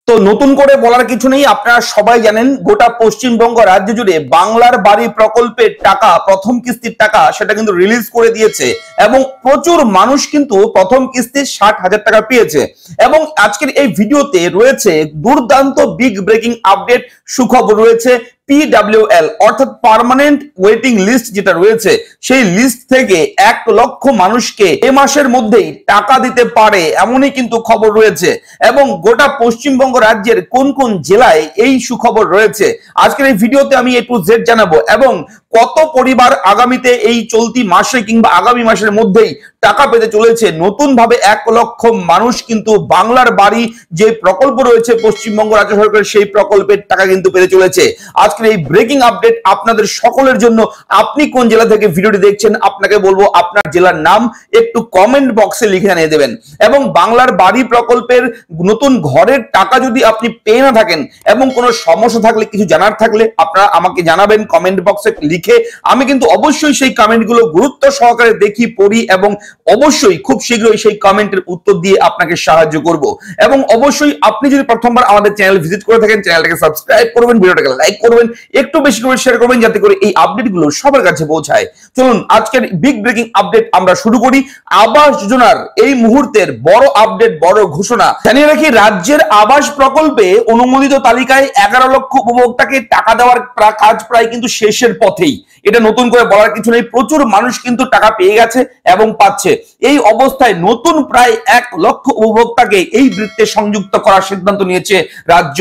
তো নতুন করে বলার কিছু নেই, আপনারা সবাই জানেন গোটা পশ্চিমবঙ্গ রাজ্য জুড়ে বাংলার বাড়ি প্রকল্পের টাকা, প্রথম কিস্তির টাকা সেটা কিন্তু রিলিজ করে দিয়েছে এবং প্রচুর মানুষ কিন্তু প্রথম কিস্তির 60,000 টাকা পেয়েছে। এবং আজকের এই ভিডিওতে রয়েছে দুর্দান্ত বিগ ব্রেকিং আপডেট, সুখবর রয়েছে। PWL অর্থাৎ পার্মানেন্ট ওয়েটিং লিস্ট যেটা রয়েছে, সেই লিস্ট থেকে 1 লক্ষ মানুষকে এ মাসের মধ্যেই টাকা দিতে পারে, এমনই কিন্তু খবর রয়েছে। এবং গোটা পশ্চিমবঙ্গ রাজ্যের কোন কোন জেলায় এই সুখবর রয়েছে আজকের এই ভিডিওতে আমি A to Z জানাবো। এবং কত পরিবার আগামীতে এই চলতি মাসে কিংবা আগামী মাসের মধ্যেই টাকা পেতে চলেছে। নতুন ভাবে 1 লক্ষ মানুষ কিন্তু বাংলার বাড়ি যে প্রকল্প রয়েছে পশ্চিমবঙ্গ রাজ্য সরকারের, সেই প্রকল্পের টাকা কিন্তু পেতে চলেছে। আজকের এই ব্রেকিং আপডেট আপনাদের সকলের জন্য। আপনি কোন জেলা থেকে ভিডিওটি দেখছেন, আপনাকে বলবো আপনার জেলার নাম একটু কমেন্ট বক্সে লিখে জানিয়ে দেবেন। এবং বাংলার বাড়ি প্রকল্পের নতুন ঘরের টাকা যদি আপনি পেয়ে না থাকেন এবং কোনো সমস্যা থাকলে, কিছু জানার থাকলে আপনারা আমাকে জানাবেন কমেন্ট বক্সে লিখে। আমি কিন্তু অবশ্যই সেই কমেন্টগুলো গুরুত্ব সহকারে দেখি, পড়ি এবং অবশ্যই খুব শীঘ্রই সেই কমেন্টের উত্তর দিয়ে আপনাকে সাহায্য করব। এবং অবশ্যই আপনি যদি প্রথমবার আমাদের চ্যানেল ভিজিট করে থাকেন, চ্যানেলটাকে সাবস্ক্রাইব করবেন, ভিডিওটাকে লাইক করবেন, একটু বেশি করে শেয়ার করবেন যাতে করে এই আপডেটগুলো সবার কাছে পৌঁছায়। চলুন আজকের বিগ ব্রেকিং আপডেট আমরা শুরু করি। আবাস যোজনার এই মুহূর্তের বড় আপডেট, বড় ঘোষণা জানিয়ে রাখি, রাজ্যের আবাস প্রকল্পে অনুমোদিত তালিকায় 11 লক্ষ উপভোক্তাকে টাকা দেওয়ার কাজ প্রায় কিন্তু শেষের পথেই। এটা নতুন করে বলার কিছু নেই, প্রচুর মানুষ কিন্তু টাকা পেয়ে গেছে এবং পাচ্ছে। এই অবস্থায় নতুন প্রায় 1 লক্ষ উপভোক্তাকে এই বৃত্তে সংযুক্ত করার সিদ্ধান্ত নিয়েছে রাজ্য।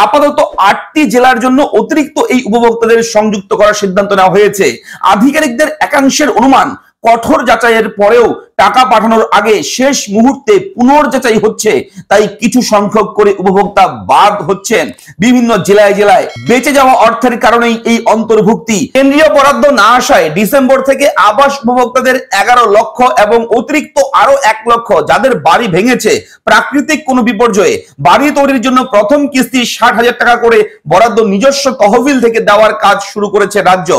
আপাতত 8টি জেলার জন্য অতিরিক্ত এই উপভোক্তাদের সংযুক্ত করার সিদ্ধান্ত নেওয়া হয়েছে। আধিকারিকদের একাংশের অনুমান, কঠোর যাচাইয়ের পরেও টাকা পাঠানোর আগে শেষ মুহূর্তে পুনর্যাচাই হচ্ছে, তাই কিছু সংখ্যক করে উপভোক্তা বাদ হচ্ছেন। বিভিন্ন জেলায় জেলায় বেঁচে যাওয়া অর্থের কারণেই এই অন্তর্ভুক্তি। কেন্দ্রীয় বরাদ্দ না আসায় ডিসেম্বর থেকে আবাস উপভোক্তাদের 11 লক্ষ এবং অতিরিক্ত আরো 1 লক্ষ যাদের বাড়ি ভেঙেছে প্রাকৃতিক কোনো বিপর্যয়ে, বাড়ি তৈরির জন্য প্রথম কিস্তি 60,000 টাকা করে বরাদ্দ নিজস্ব তহবিল থেকে দেওয়ার কাজ শুরু করেছে রাজ্য।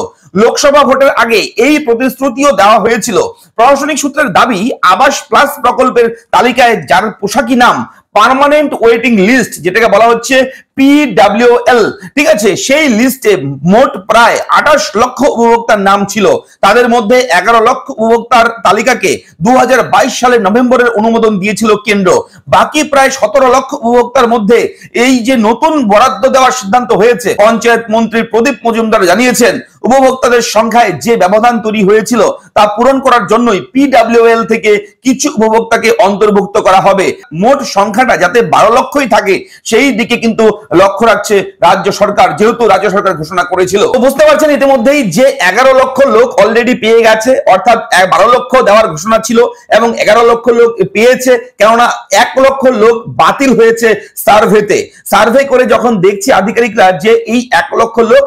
লোকসভা ভোটের আগে এই প্রতিশ্রুতিও দেওয়া হয়েছিল। প্রশাসনিক সূত্রের দাবি, আবাস প্লাস প্রকল্পের তালিকায় যার পোশাকি নাম পার্মানেন্ট ওয়েটিং লিস্ট, যেটাকে বলা হচ্ছে PWL, ঠিক আছে, সেই লিস্টে মোট প্রায় 28 লক্ষ উপভোক্তার নাম ছিল। তাদের মধ্যে 11 লক্ষ উপভোক্তার তালিকাকে 2022 সালের নভেম্বরের অনুমোদন দিয়েছিল কেন্দ্র। বাকি প্রায় 17 লক্ষ উপভোক্তার মধ্যে এই যে নতুন বরাদ্দ দেওয়ার সিদ্ধান্ত হয়েছে, পঞ্চায়েত মন্ত্রী প্রদীপ মজুমদার জানিয়েছেন উপভোক্তাদের সংখ্যায় যে ব্যবধান তৈরি হয়েছিল তা পূরণ করার জন্যই PWL থেকে কিছু উপভোক্তাকে অন্তর্ভুক্ত করা হবে। মোট সংখ্যাটা যাতে 12 লক্ষই থাকে সেই দিকে কিন্তু লক্ষ্য রাখছে রাজ্য সরকার, যেহেতু রাজ্য সরকার ঘোষণা করেছিল। বুঝতে পারছেন ইতিমধ্যেই যে 11 লক্ষ লোক অলরেডি পেয়ে গেছে, অর্থাৎ 12 লক্ষ দেওয়ার ঘোষণা ছিল এবং 11 লক্ষ লোক পেয়েছে, কেননা 1 লক্ষ লোক বাতিল হয়েছে সার্ভেতে। সার্ভে করে যখন দেখছি আধিকারিকরা যে এই 1 লক্ষ লোক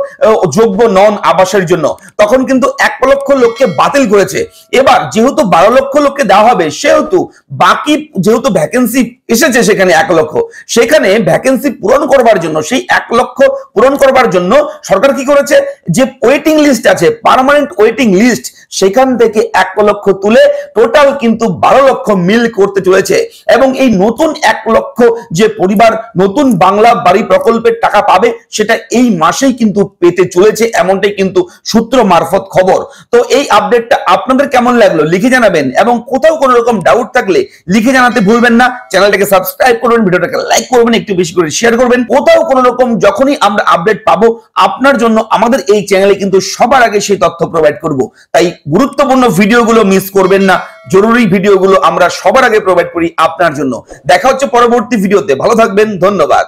যোগ্য নন আবাসের জন্য, তখন কিন্তু 1 লক্ষ লোককে বাতিল করেছে। এবার যেহেতু 12 লক্ষ লোককে দেওয়া হবে, সেহেতু বাকি যেহেতু ভ্যাকেন্সি এসেছে সেখানে 1 লক্ষ, সেখানে ভ্যাকেন্সি পূরণ করবার জন্য, সেই 1 লক্ষ পূরণ করবার জন্য সরকার কি করেছে, যে ওয়েটিং লিস্ট আছে, পার্মানেন্ট ওয়েটিং লিস্ট, সেখান থেকে 1 লক্ষ তুলে টোটাল কিন্তু 12 লক্ষ মিল করতে চলেছে। এবং এই নতুন 1 লক্ষ যে পরিবার নতুন বাংলা বাড়ি প্রকল্পের টাকা পাবে, সেটা এই মাসেই কিন্তু পেতে চলেছে, এমনটাই কিন্তু সূত্র মারফত খবর। তো এই আপডেটটা আপনাদের কেমন লাগলো লিখে জানাবেন, এবং কোথাও কোনো রকম ডাউট থাকলে লিখে জানাতে ভুলবেন না। চ্যানেলটাকে সাবস্ক্রাইব করবেন, ভিডিওটাকে লাইক করবেন, একটু বেশি করে শেয়ার করবেন। কোথাও কোনো রকম যখনই আমরা আপডেট পাবো আপনার জন্য আমাদের এই চ্যানেলে কিন্তু সবার আগে সেই তথ্য প্রোভাইড করব। তাই গুরুত্বপূর্ণ ভিডিওগুলো মিস করবেন না, জরুরি ভিডিওগুলো আমরা সবার আগে প্রোভাইড করি আপনার জন্য। দেখা হচ্ছে পরবর্তী ভিডিওতে, ভালো থাকবেন, ধন্যবাদ।